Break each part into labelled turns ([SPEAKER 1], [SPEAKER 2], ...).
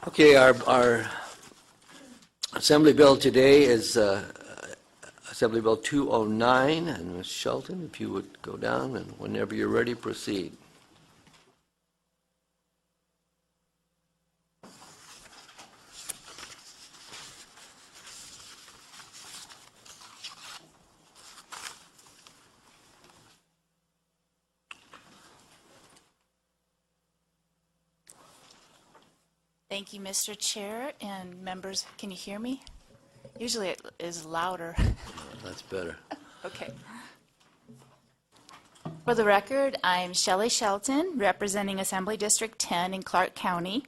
[SPEAKER 1] Okay, our Assembly Bill today is Assembly Bill 209, and Ms. Shelton, if you would go down, and whenever you're ready, proceed.
[SPEAKER 2] Thank you, Mr. Chair and members. Can you hear me? Usually it is louder.
[SPEAKER 1] That's better.
[SPEAKER 2] Okay. For the record, I'm Shelley Shelton, representing Assembly District 10 in Clark County.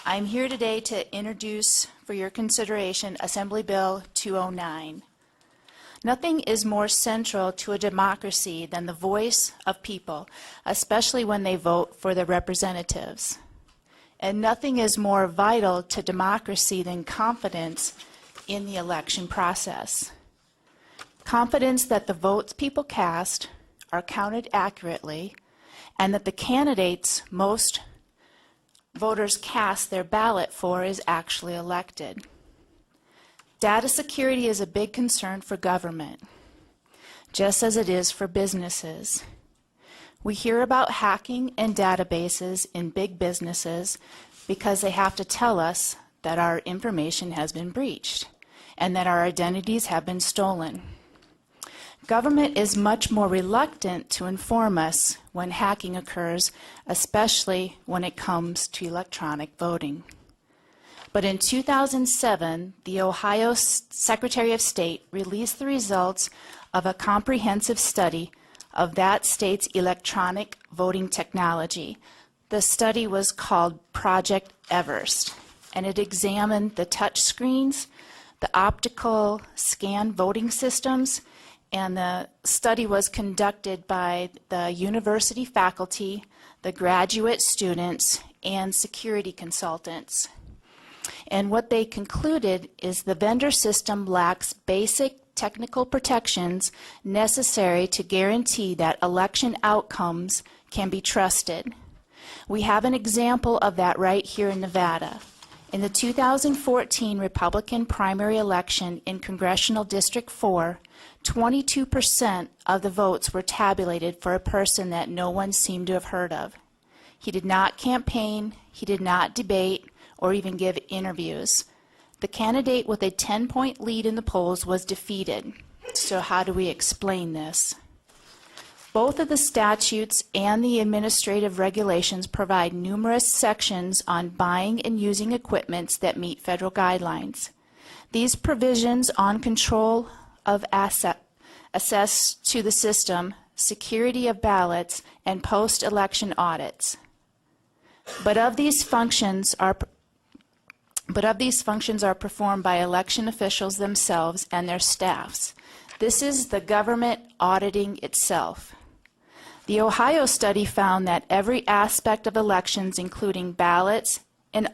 [SPEAKER 2] I'm here today to introduce for your consideration Assembly Bill 209. Nothing is more central to a democracy than the voice of people, especially when they vote for their representatives. And nothing is more vital to democracy than confidence in the election process. Confidence that the votes people cast are counted accurately and that the candidates most voters cast their ballot for is actually elected. Data security is a big concern for government, just as it is for businesses. We hear about hacking and databases in big businesses because they have to tell us that our information has been breached and that our identities have been stolen. Government is much more reluctant to inform us when hacking occurs, especially when it comes to electronic voting. But in 2007, the Ohio Secretary of State released the results of a comprehensive study of that state's electronic voting technology. The study was called Project Everest, and it examined the touch screens, the optical scan voting systems, and the study was conducted by the university faculty, the graduate students, and security consultants. And what they concluded is the vendor system lacks basic technical protections necessary to guarantee that election outcomes can be trusted. We have an example of that right here in Nevada. In the 2014 Republican primary election in Congressional District 4, 22% of the votes were tabulated for a person that no one seemed to have heard of. He did not campaign, he did not debate, or even give interviews. The candidate with a 10-point lead in the polls was defeated. So how do we explain this? Both of the statutes and the administrative regulations provide numerous sections on buying and using equipments that meet federal guidelines. These provisions on control of access to the system, security of ballots, and post-election audits. But of these functions are performed by election officials themselves and their staffs. This is the government auditing itself. The Ohio study found that every aspect of elections, including ballots and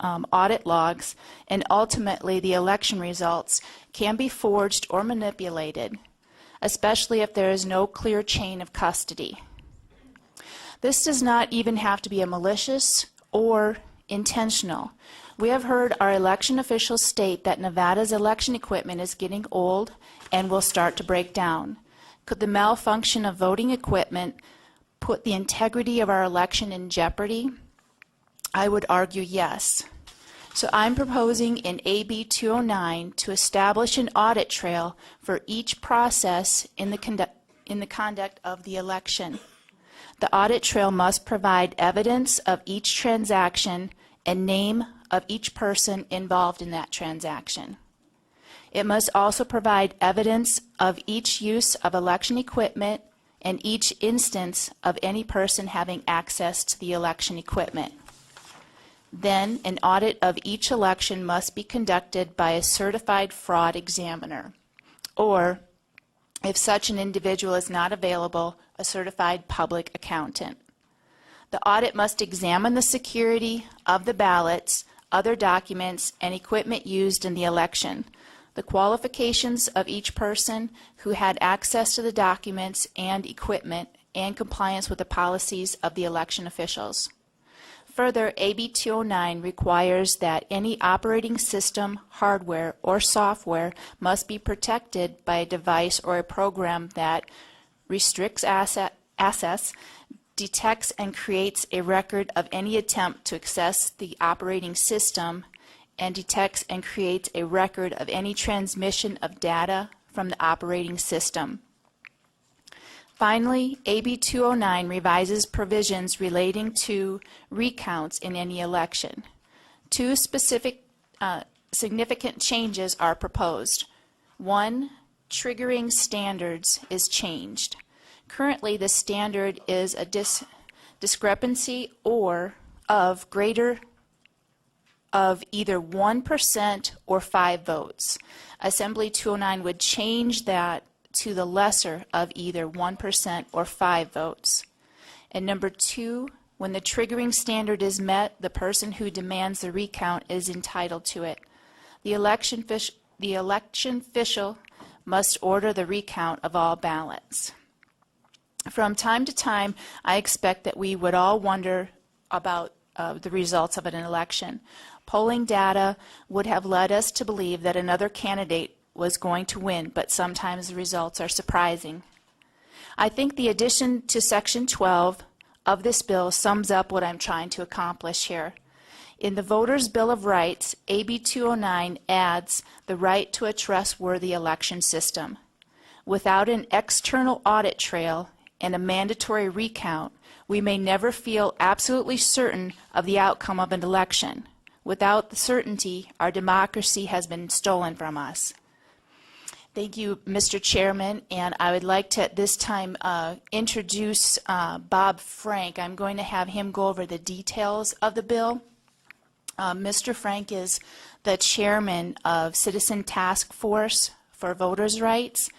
[SPEAKER 2] audit logs, and ultimately the election results, can be forged or manipulated, especially if there is no clear chain of custody. This does not even have to be a malicious or intentional. We have heard our election officials state that Nevada's election equipment is getting old and will start to break down. Could the malfunction of voting equipment put the integrity of our election in jeopardy? I would argue yes. So I'm proposing in AB 209 to establish an audit trail for each process in the conduct of the election. The audit trail must provide evidence of each transaction and name of each person involved in that transaction. It must also provide evidence of each use of election equipment and each instance of any person having access to the election equipment. Then, an audit of each election must be conducted by a certified fraud examiner, or, if such an individual is not available, a certified public accountant. The audit must examine the security of the ballots, other documents, and equipment used in the election, the qualifications of each person who had access to the documents and equipment, and compliance with the policies of the election officials. Further, AB 209 requires that any operating system, hardware, or software must be protected by a device or a program that restricts access, detects and creates a record of any attempt to access the operating system, and detects and creates a record of any transmission of data from the operating system. Finally, AB 209 revises provisions relating to recounts in any election. Two specific significant changes are proposed. One, triggering standards is changed. Currently, the standard is a discrepancy or of greater of either 1% or 5 votes. Assembly 209 would change that to the lesser of either 1% or 5 votes. And number 2, when the triggering standard is met, the person who demands the recount is entitled to it. The election official must order the recount of all ballots. From time to time, I expect that we would all wonder about the results of an election. Polling data would have led us to believe that another candidate was going to win, but sometimes the results are surprising. I think the addition to Section 12 of this bill sums up what I'm trying to accomplish here. In the Voters' Bill of Rights, AB 209 adds the right to a trustworthy election system. Without an external audit trail and a mandatory recount, we may never feel absolutely certain of the outcome of an election. Without the certainty, our democracy has been stolen from us. Thank you, Mr. Chairman, and I would like to at this time introduce Bob Frank. I'm going to have him go over the details of the bill. Mr. Frank is the chairman of Citizen Task Force for Voters' Rights.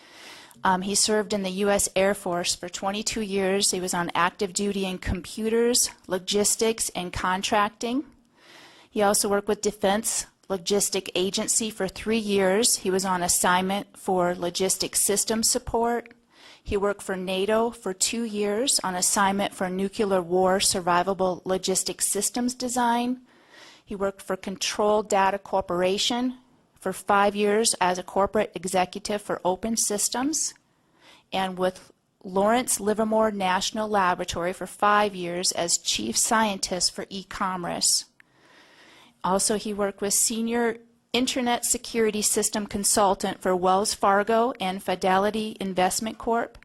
[SPEAKER 2] He served in the U.S. Air Force for 22 years. He was on active duty in computers, logistics, and contracting. He also worked with Defense Logistic Agency for 3 years. He was on assignment for logistic system support. He worked for NATO for 2 years on assignment for nuclear war survivable logistic systems design. He worked for Control Data Corporation for 5 years as a corporate executive for open systems, and with Lawrence Livermore National Laboratory for 5 years as chief scientist for e-commerce. Also, he worked with senior Internet Security System Consultant for Wells Fargo and Fidelity Investment Corp.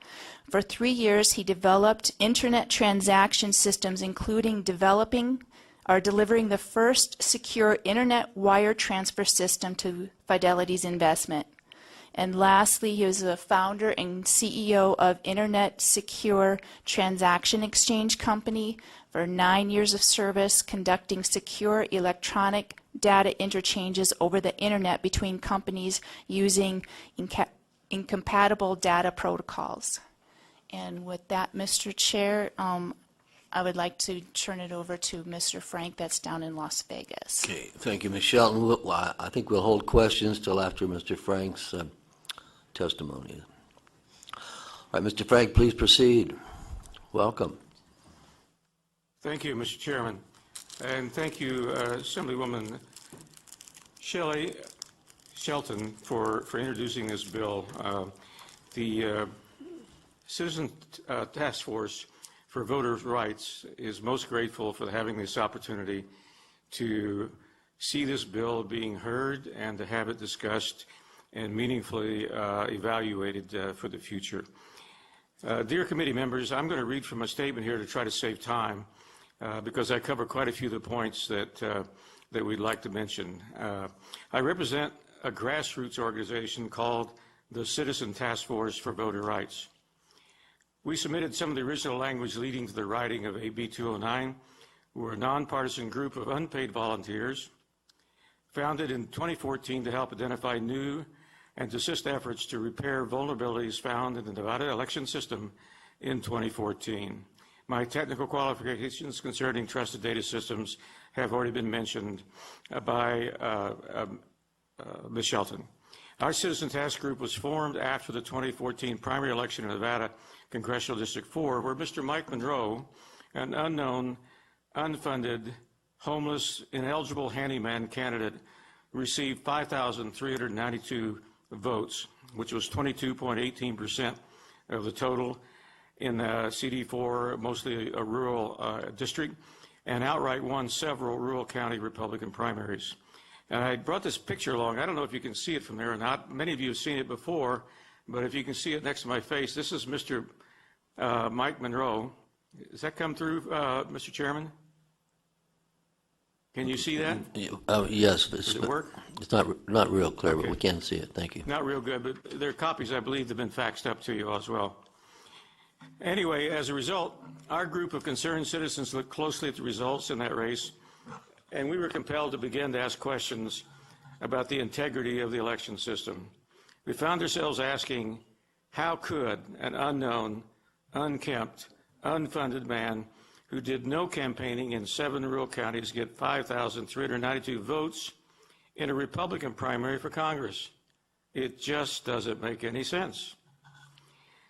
[SPEAKER 2] For 3 years, he developed Internet transaction systems, including delivering the first secure Internet wire transfer system to Fidelity's investment. And lastly, he was the founder and CEO of Internet Secure Transaction Exchange Company for 9 years of service, conducting secure electronic data interchanges over the Internet between companies using incompatible data protocols. And with that, Mr. Chair, I would like to turn it over to Mr. Frank that's down in Las Vegas.
[SPEAKER 1] Okay, thank you, Ms. Shelton. I think we'll hold questions till after Mr. Frank's testimony. All right, Mr. Frank, please proceed. Welcome.
[SPEAKER 3] Thank you, Mr. Chairman, and thank you, Assemblywoman Shelton, for introducing this bill. The Citizen Task Force for Voters' Rights is most grateful for having this opportunity to see this bill being heard and to have it discussed and meaningfully evaluated for the future. Dear committee members, I'm going to read from a statement here to try to save time because I cover quite a few of the points that we'd like to mention. I represent a grassroots organization called the Citizen Task Force for Voter Rights. We submitted some of the original language leading to the writing of AB 209. We're a nonpartisan group of unpaid volunteers founded in 2014 to help identify new and to assist efforts to repair vulnerabilities found in the Nevada election system in 2014. My technical qualifications concerning trusted data systems have already been mentioned by Ms. Shelton. Our Citizen Task Group was formed after the 2014 primary election in Nevada Congressional District 4, where Mr. Mike Monroe, an unknown unfunded, homeless, ineligible handyman candidate received 5,392 votes, which was 22.18% of the total in CD4, mostly a rural district, and outright won several rural county Republican primaries. And I brought this picture along. I don't know if you can see it from there or not. Many of you have seen it before, but if you can see it next to my face, this is Mr. Mike Monroe. Does that come through, Mr. Chairman? Can you see that?
[SPEAKER 1] Yes.
[SPEAKER 3] Does it work?
[SPEAKER 1] It's not real clear,
[SPEAKER 3] Okay.
[SPEAKER 1] but we can see it. Thank you.
[SPEAKER 3] Not real good, but there are copies, I believe, that have been faxed up to you as well. Anyway, as a result, our group of concerned citizens looked closely at the results in that race, and we were compelled to begin to ask questions about the integrity of the election system. We found ourselves asking, how could an unknown, unkempt, unfunded man who did no campaigning in 7 rural counties get 5,392 votes in a Republican primary for Congress? It just doesn't make any sense.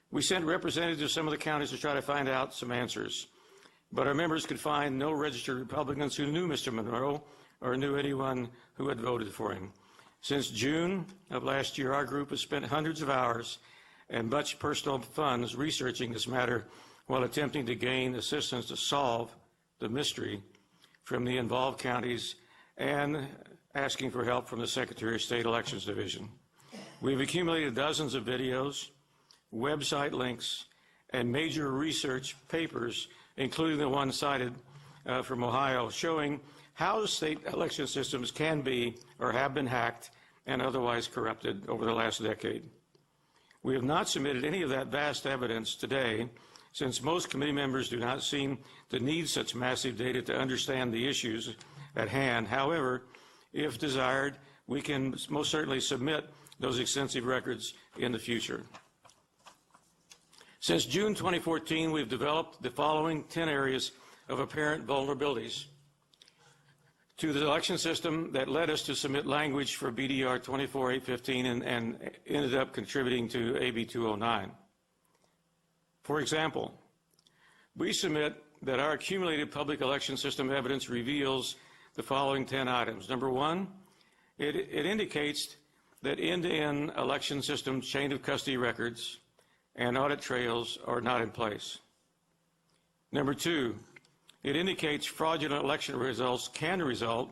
[SPEAKER 3] We sent representatives to some of the counties to try to find out some answers, but our members could find no registered Republicans who knew Mr. Monroe or knew anyone who had voted for him. Since June of last year, our group has spent hundreds of hours and much personal funds researching this matter while attempting to gain assistance to solve the mystery from the involved counties and asking for help from the Secretary of State Elections Division. We've accumulated dozens of videos, website links, and major research papers, including the one cited from Ohio, showing how the state election systems can be or have been hacked and otherwise corrupted over the last decade. We have not submitted any of that vast evidence today, since most committee members do not seem to need such massive data to understand the issues at hand. However, if desired, we can most certainly submit those extensive records in the future. Since June 2014, we've developed the following 10 areas of apparent vulnerabilities to the election system that led us to submit language for BDR 24815 and ended up contributing to AB 209. For example, we submit that our accumulated public election system evidence reveals the following 10 items. Number one, it indicates that end-to-end election system chain of custody records and audit trails are not in place. Number two, it indicates fraudulent election results can result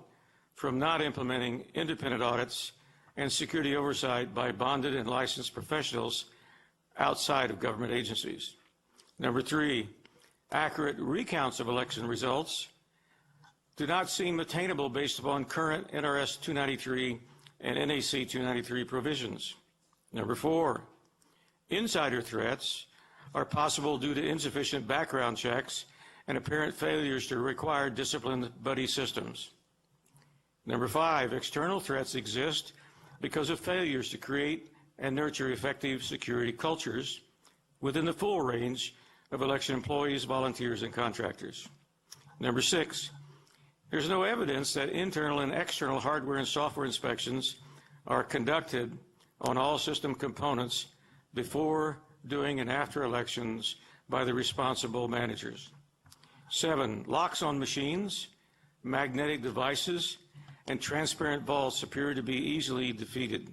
[SPEAKER 3] from not implementing independent audits and security oversight by bonded and licensed professionals outside of government agencies. Number three, accurate recounts of election results do not seem attainable based upon current NRS 293 and NAC 293 provisions. Number four, insider threats are possible due to insufficient background checks and apparent failures to require disciplined buddy systems. Number five, external threats exist because of failures to create and nurture effective security cultures within the full range of election employees, volunteers, and contractors. Number six, there's no evidence that internal and external hardware and software inspections are conducted on all system components before, during, and after elections by the responsible managers. 7, locks on machines, magnetic devices, and transparent vaults appear to be easily defeated.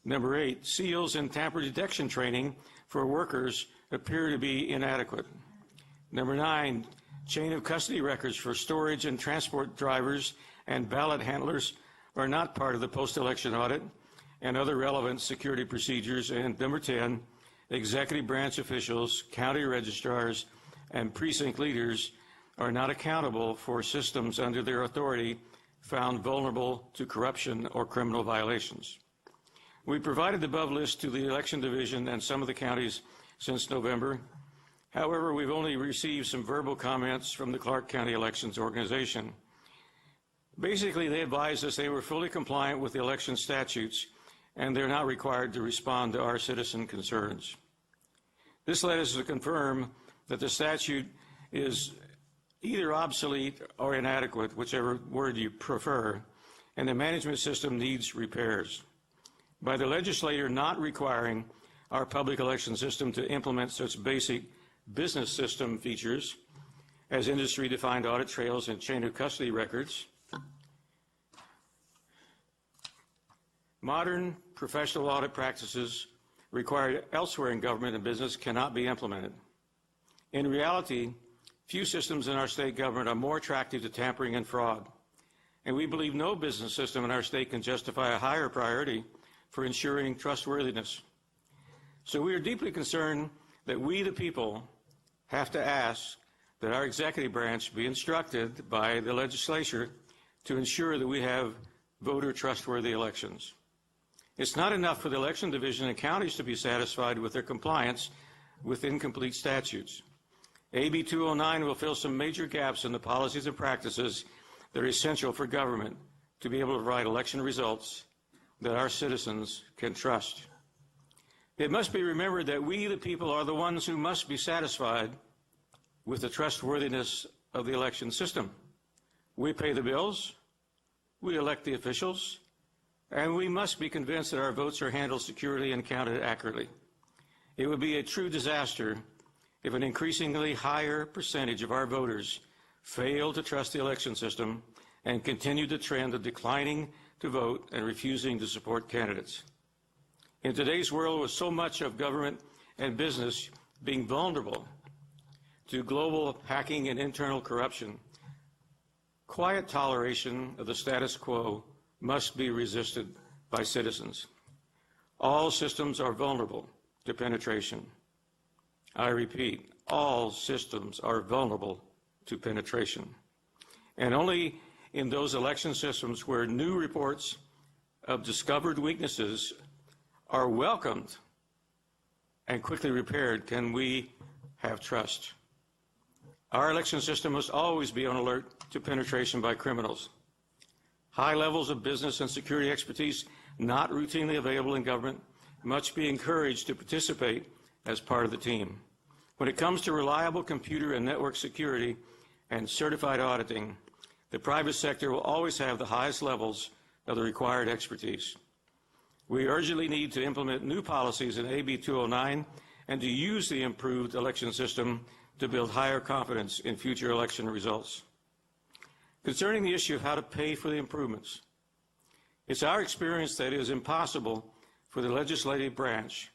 [SPEAKER 3] Number 8, seals and tamper detection training for workers appear to be inadequate. Number 9, chain of custody records for storage and transport drivers and ballot handlers are not part of the post-election audit and other relevant security procedures. And number 10, executive branch officials, county registrars, and precinct leaders are not accountable for systems under their authority found vulnerable to corruption or criminal violations. We provided the above list to the Election Division and some of the counties since November. However, we've only received some verbal comments from the Clark County Elections Organization. Basically, they advised us they were fully compliant with the election statutes and they're not required to respond to our citizen concerns. This led us to confirm that the statute is either obsolete or inadequate, whichever word you prefer, and the management system needs repairs. By the legislator not requiring our public election system to implement such basic business system features as industry-defined audit trails and chain of custody records. Modern professional audit practices required elsewhere in government and business cannot be implemented. In reality, few systems in our state government are more attractive to tampering and fraud, and we believe no business system in our state can justify a higher priority for ensuring trustworthiness. So we are deeply concerned that we, the people, have to ask that our executive branch be instructed by the legislature to ensure that we have voter trustworthy elections. It's not enough for the election division and counties to be satisfied with their compliance with incomplete statutes. AB 209 will fill some major gaps in the policies and practices that are essential for government to be able to provide election results that our citizens can trust. It must be remembered that we, the people, are the ones who must be satisfied with the trustworthiness of the election system. We pay the bills, we elect the officials, and we must be convinced that our votes are handled securely and counted accurately. It would be a true disaster if an increasingly higher percentage of our voters fail to trust the election system and continue the trend of declining to vote and refusing to support candidates. In today's world, with so much of government and business being vulnerable to global hacking and internal corruption, quiet toleration of the status quo must be resisted by citizens. All systems are vulnerable to penetration. I repeat, all systems are vulnerable to penetration. And only in those election systems where new reports of discovered weaknesses are welcomed and quickly repaired can we have trust. Our election system must always be on alert to penetration by criminals. High levels of business and security expertise not routinely available in government must be encouraged to participate as part of the team. When it comes to reliable computer and network security and certified auditing, the private sector will always have the highest levels of the required expertise. We urgently need to implement new policies in AB 209 and to use the improved election system to build higher confidence in future election results. Concerning the issue of how to pay for the improvements, it's our experience that it is impossible for the legislative branch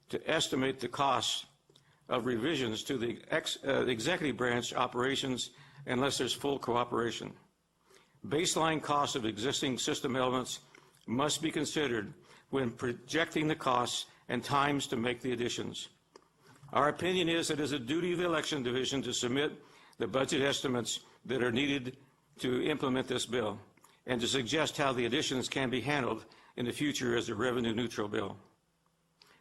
[SPEAKER 3] to estimate the cost of revisions to the executive branch operations unless there's full cooperation. Baseline costs of existing system elements must be considered when projecting the costs and times to make the additions. Our opinion is that it is a duty of the election division to submit the budget estimates that are needed to implement this bill and to suggest how the additions can be handled in the future as a revenue-neutral bill.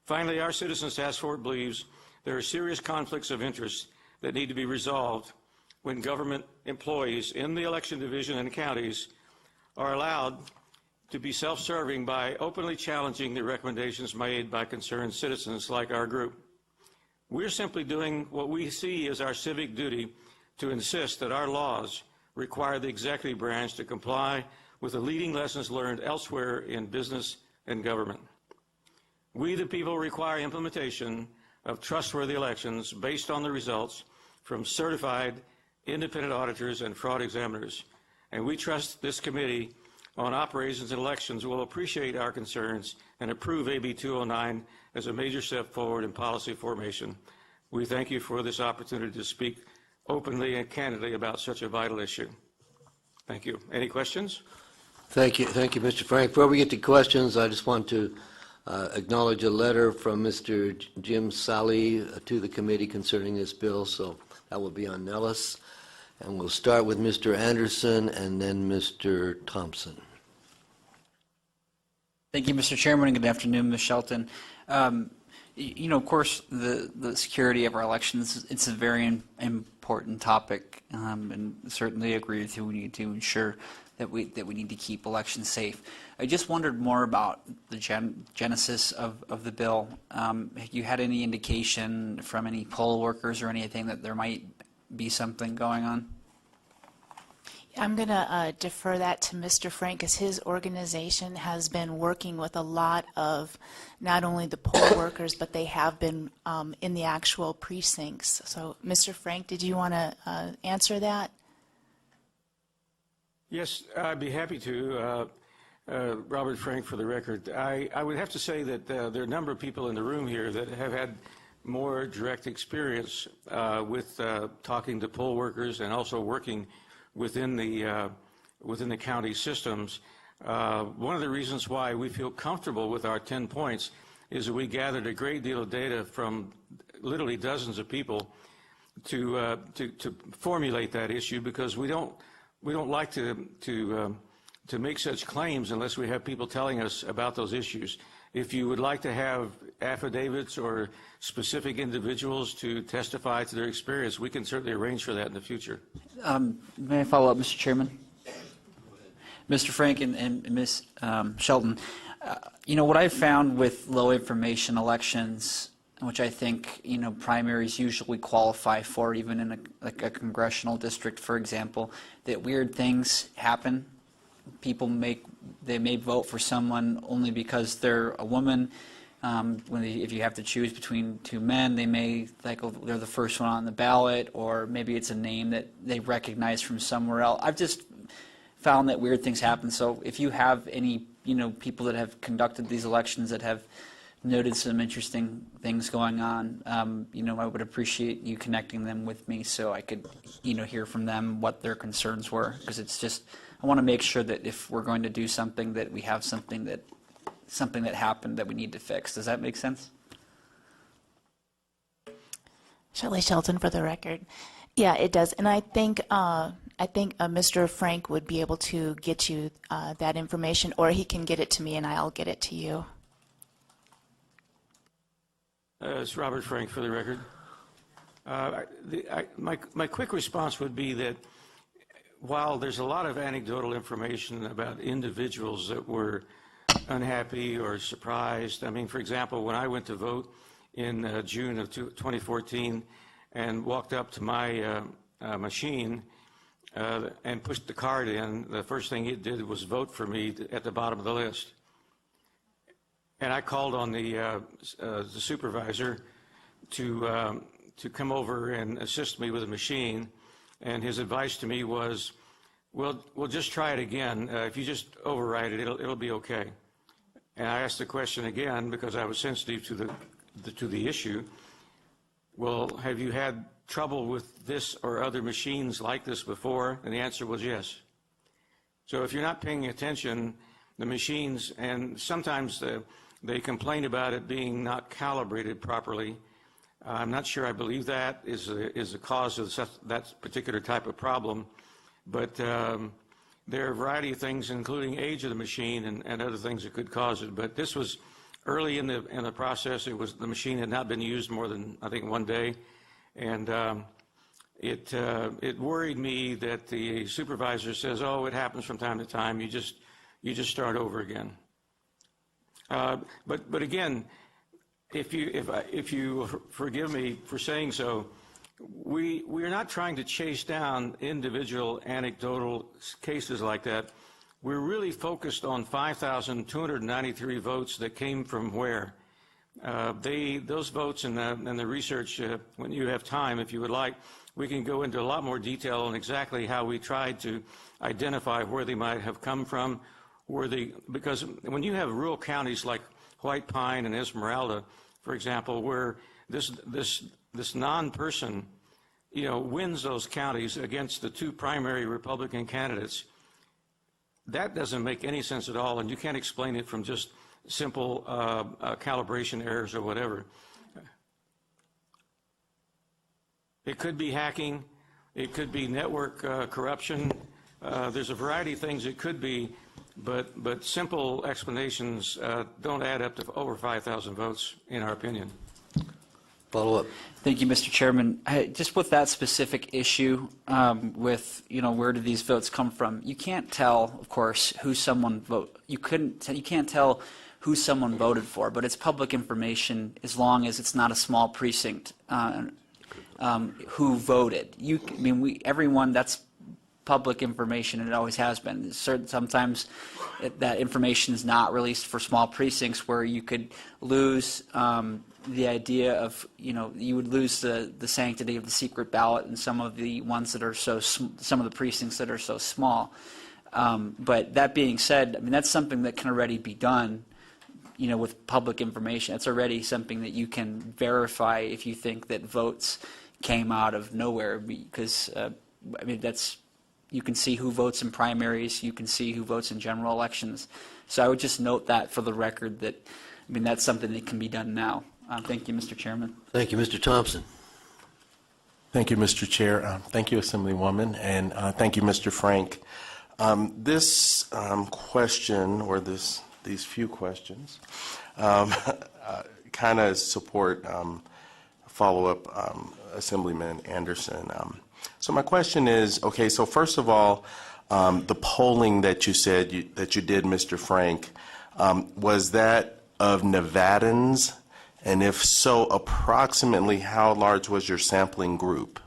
[SPEAKER 3] Finally, our Citizens Task Force believes there are serious conflicts of interest that need to be resolved when government employees in the election division and counties are allowed to be self-serving by openly challenging the recommendations made by concerned citizens like our group. We're simply doing what we see as our civic duty to insist that our laws require the executive branch to comply with the leading lessons learned elsewhere in business and government. We, the people, require implementation of trustworthy elections based on the results from certified independent auditors and fraud examiners. And we trust this committee on operations and elections will appreciate our concerns and approve AB 209 as a major step forward in policy formation. We thank you for this opportunity to speak openly and candidly about such a vital issue. Thank you. Any questions?
[SPEAKER 1] Thank you, Mr. Frank. Before we get to questions, I just want to acknowledge a letter from Mr. Jim Sally to the committee concerning this bill, so that will be on Nellis. And we'll start with Mr. Anderson and then Mr. Thompson.
[SPEAKER 4] Thank you, Mr. Chairman, and good afternoon, Ms. Shelton. You know, of course, the security of our elections, it's a very important topic, and certainly agree with you. We need to ensure that we need to keep elections safe. I just wondered more about the genesis of the bill. Have you had any indication from any poll workers or anything that there might be something going on?
[SPEAKER 2] I'm going to defer that to Mr. Frank, as his organization has been working with a lot of not only the poll workers, but they have been in the actual precincts. So, Mr. Frank, did you want to answer that?
[SPEAKER 3] Yes, I'd be happy to. Robert Frank, for the record. I would have to say that there are a number of people in the room here that have had more direct experience with talking to poll workers and also working within the county systems. One of the reasons why we feel comfortable with our 10 points is that we gathered a great deal of data from literally dozens of people to formulate that issue, because we don't like to make such claims unless we have people telling us about those issues. If you would like to have affidavits or specific individuals to testify to their experience, we can certainly arrange for that in the future.
[SPEAKER 4] May I follow up, Mr. Chairman? Mr. Frank and Ms. Shelton, what I've found with low information elections, which I think, primaries usually qualify for, even in a congressional district, for example, that weird things happen. People may vote for someone only because they're a woman. If you have to choose between two men, they may think they're the first one on the ballot, or maybe it's a name that they recognize from somewhere else. I've just found that weird things happen. So if you have any, people that have conducted these elections that have noted some interesting things going on, I would appreciate you connecting them with me so I could, hear from them what their concerns were, because it's just, I want to make sure that if we're going to do something, that we have something that happened that we need to fix. Does that make sense?
[SPEAKER 2] Shelley Shelton, for the record. Yeah, it does. And I think Mr. Frank would be able to get you that information, or he can get it to me and I'll get it to you.
[SPEAKER 3] It's Robert Frank, for the record. My quick response would be that while there's a lot of anecdotal information about individuals that were unhappy or surprised, I mean, for example, when I went to vote in June of 2014 and walked up to my machine and pushed the card in, the first thing it did was vote for me at the bottom of the list. And I called on the supervisor to come over and assist me with the machine. And his advice to me was, well, we'll just try it again. If you just override it, it'll be okay. And I asked the question again because I was sensitive to the issue. Well, have you had trouble with this or other machines like this before? And the answer was yes. So if you're not paying attention, the machines, and sometimes they complain about it being not calibrated properly. I'm not sure I believe that is the cause of that particular type of problem, but there are a variety of things, including age of the machine and other things that could cause it. But this was early in the process. The machine had not been used more than, I think, one day, and it worried me that the supervisor says, "Oh, it happens from time to time. You just start over again." But again, if you forgive me for saying so, we are not trying to chase down individual anecdotal cases like that. We're really focused on 5,293 votes that came from where. Those votes and the research, when you have time, if you would like, we can go into a lot more detail on exactly how we tried to identify where they might have come from. Because when you have rural counties like White Pine and Esmeralda, for example, where this non-person, wins those counties against the two primary Republican candidates, that doesn't make any sense at all, and you can't explain it from just simple calibration errors or whatever. It could be hacking. It could be network corruption. There's a variety of things it could be. But simple explanations don't add up to over 5,000 votes, in our opinion.
[SPEAKER 1] Follow up.
[SPEAKER 4] Thank you, Mr. Chairman. Just with that specific issue, with where do these votes come from? You can't tell, of course, who someone you can't tell who someone voted for, but it's public information as long as it's not a small precinct. Who voted? Everyone. That's public information, and it always has been. Sometimes that information is not released for small precincts where you could lose the idea of, you would lose the sanctity of the secret ballot in some of the ones that are some of the precincts that are so small. But that being said, I mean, that's something that can already be done, with public information. It's already something that you can verify if you think that votes came out of nowhere, because, I mean, you can see who votes in primaries, you can see who votes in general elections. So I would just note that for the record that, I mean, that's something that can be done now. Thank you, Mr. Chairman.
[SPEAKER 1] Thank you, Mr. Thompson.
[SPEAKER 5] Thank you, Mr. Chair. Thank you, Assemblywoman, and thank you, Mr. Frank. This question, or these few questions, kind of support follow-up Assemblyman Anderson. So my question is, okay, so first of all, the polling that you said that you did, Mr. Frank, was that of Nevadans? And if so, approximately how large was your sampling group?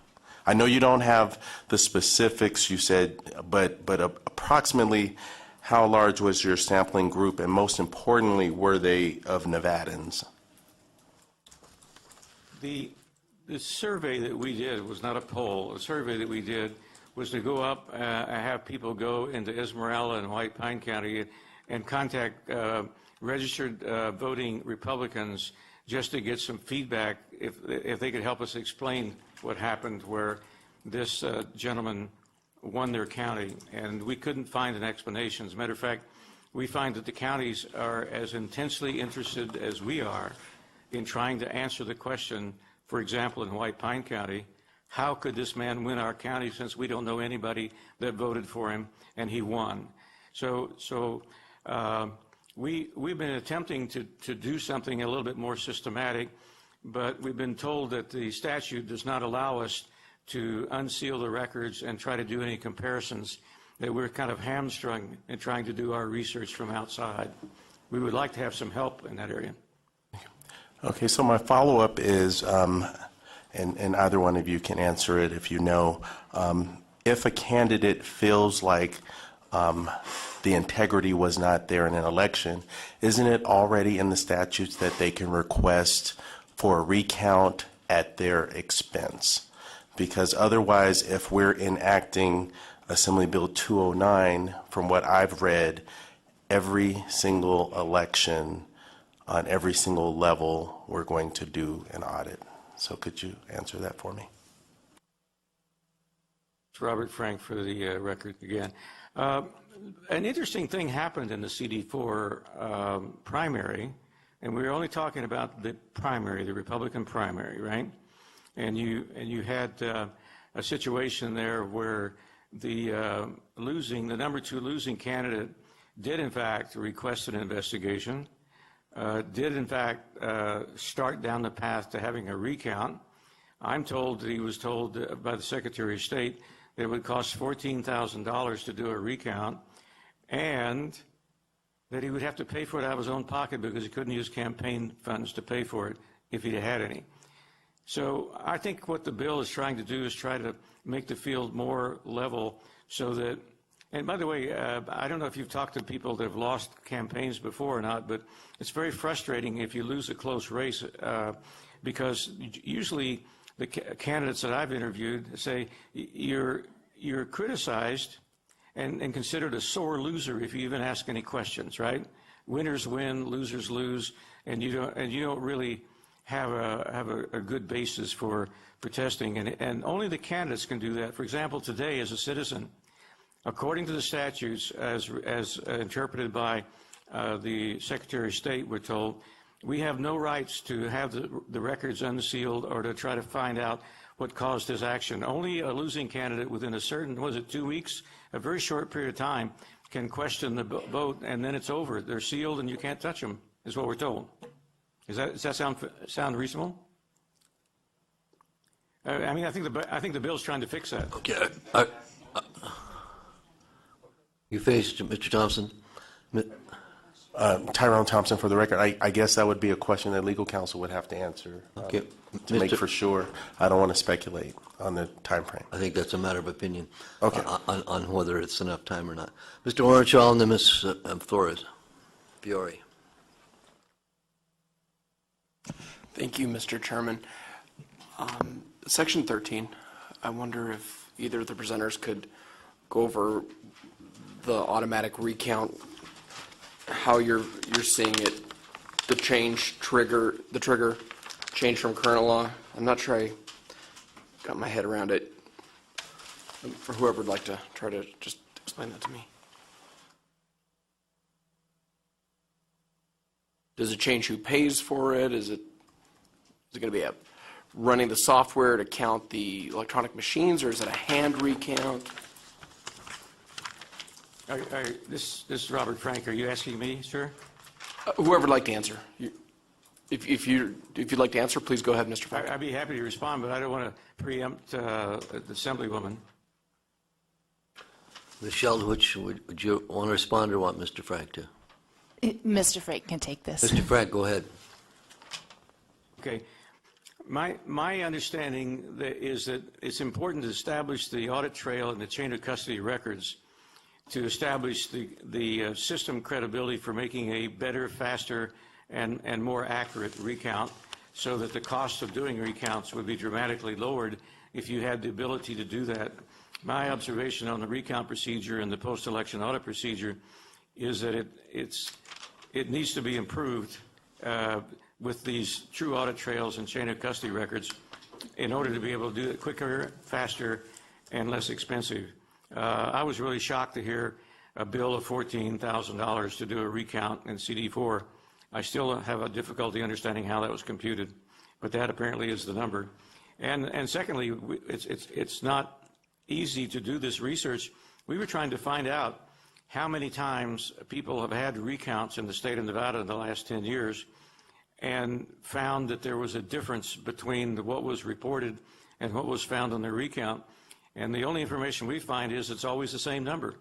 [SPEAKER 5] I know you don't have the specifics, you said, but approximately how large was your sampling group, and most importantly, were they of Nevadans?
[SPEAKER 3] The survey that we did was not a poll. The survey that we did was to go up and have people go into Esmeralda and White Pine County and contact registered voting Republicans just to get some feedback if they could help us explain what happened where this gentleman won their county. And we couldn't find an explanation. As a matter of fact, we find that the counties are as intensely interested as we are in trying to answer the question. For example, in White Pine County, how could this man win our county since we don't know anybody that voted for him and he won? So we've been attempting to do something a little bit more systematic, but we've been told that the statute does not allow us to unseal the records and try to do any comparisons, that we're kind of hamstrung in trying to do our research from outside. We would like to have some help in that area.
[SPEAKER 5] Okay, so my follow-up is, and either one of you can answer it if you know, if a candidate feels like the integrity was not there in an election, isn't it already in the statutes that they can request for a recount at their expense? Because otherwise, if we're enacting Assembly Bill 209, from what I've read, every single election on every single level, we're going to do an audit. So could you answer that for me?
[SPEAKER 3] It's Robert Frank for the record again. An interesting thing happened in the CD4 primary, and we were only talking about the primary, the Republican primary, right? And you had a situation there where the number 2 losing candidate did in fact request an investigation, did in fact start down the path to having a recount. I'm told that he was told by the Secretary of State that it would cost $14,000 to do a recount, and that he would have to pay for it out of his own pocket because he couldn't use campaign funds to pay for it if he had any. So I think what the bill is trying to do is try to make the field more level so that, and by the way, I don't know if you've talked to people that have lost campaigns before or not, but it's very frustrating if you lose a close race because usually the candidates that I've interviewed say you're criticized and considered a sore loser if you even ask any questions, right? Winners win, losers lose, and you don't really have a good basis for testing, and only the candidates can do that. For example, today as a citizen, according to the statutes as interpreted by the Secretary of State, we're told we have no rights to have the records unsealed or to try to find out what caused his action. Only a losing candidate within a certain, 2 weeks, a very short period of time, can question the vote, and then it's over. They're sealed and you can't touch them, is what we're told. Does that sound reasonable? I mean, I think the bill's trying to fix that.
[SPEAKER 1] Okay. You finished, Mr. Thompson?
[SPEAKER 5] Tyrone Thompson, for the record, I guess that would be a question that legal counsel would have to answer
[SPEAKER 1] Okay.
[SPEAKER 5] to make
[SPEAKER 1] Mr.
[SPEAKER 5] for sure. I don't want to speculate on the time frame.
[SPEAKER 1] I think that's a matter of opinion.
[SPEAKER 5] Okay.
[SPEAKER 1] On whether it's enough time or not. Mr. Orenthal and then Ms. Flores. Fiore.
[SPEAKER 6] Thank you, Mr. Chairman. Section 13, I wonder if either of the presenters could go over the automatic recount, how you're seeing it, the trigger change from current law. I'm not sure I got my head around it. For whoever would like to try to just explain that to me. Does it change who pays for it? Is it going to be running the software to count the electronic machines, or is it a hand recount?
[SPEAKER 3] This is Robert Frank. Are you asking me, sir?
[SPEAKER 6] Whoever would like to answer. If you'd like to answer, please go ahead, Mr. Frank.
[SPEAKER 3] I'd be happy to respond, but I don't want to preempt the Assemblywoman.
[SPEAKER 1] Ms. Shelton, which would you want to respond or want Mr. Frank to?
[SPEAKER 2] Mr. Frank can take this.
[SPEAKER 1] Mr. Frank, go ahead.
[SPEAKER 3] Okay. My understanding is that it's important to establish the audit trail and the chain of custody records to establish the system credibility for making a better, faster, and more accurate recount, so that the cost of doing recounts would be dramatically lowered if you had the ability to do that. My observation on the recount procedure and the post-election audit procedure is that it needs to be improved with these true audit trails and chain of custody records in order to be able to do it quicker, faster, and less expensive. I was really shocked to hear a bill of $14,000 to do a recount in CD4. I still have a difficulty understanding how that was computed, but that apparently is the number. And secondly, it's not easy to do this research. We were trying to find out how many times people have had recounts in the state of Nevada in the last 10 years, and found that there was a difference between what was reported and what was found on the recount. And the only information we find is it's always the same number.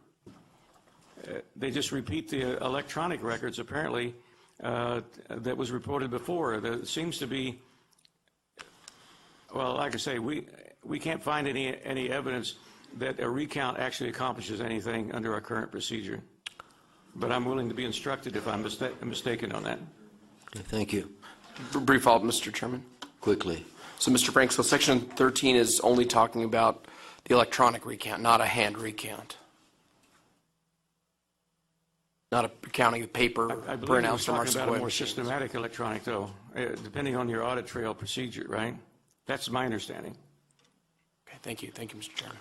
[SPEAKER 3] They just repeat the electronic records, apparently, that was reported before. There seems to be, well, like I say, we can't find any evidence that a recount actually accomplishes anything under our current procedure. But I'm willing to be instructed if I'm mistaken on that.
[SPEAKER 1] Okay, thank you.
[SPEAKER 6] Brief follow-up, Mr. Chairman.
[SPEAKER 1] Quickly.
[SPEAKER 6] So, Mr. Frank, so Section 13 is only talking about the electronic recount, not a hand recount. Not counting the paper
[SPEAKER 3] I believe he was
[SPEAKER 6] printouts from our
[SPEAKER 3] talking about a
[SPEAKER 6] square
[SPEAKER 3] more
[SPEAKER 6] machines.
[SPEAKER 3] systematic electronic, though, depending on your audit trail procedure, right? That's my understanding.
[SPEAKER 6] Okay, thank you. Thank you, Mr. Chairman.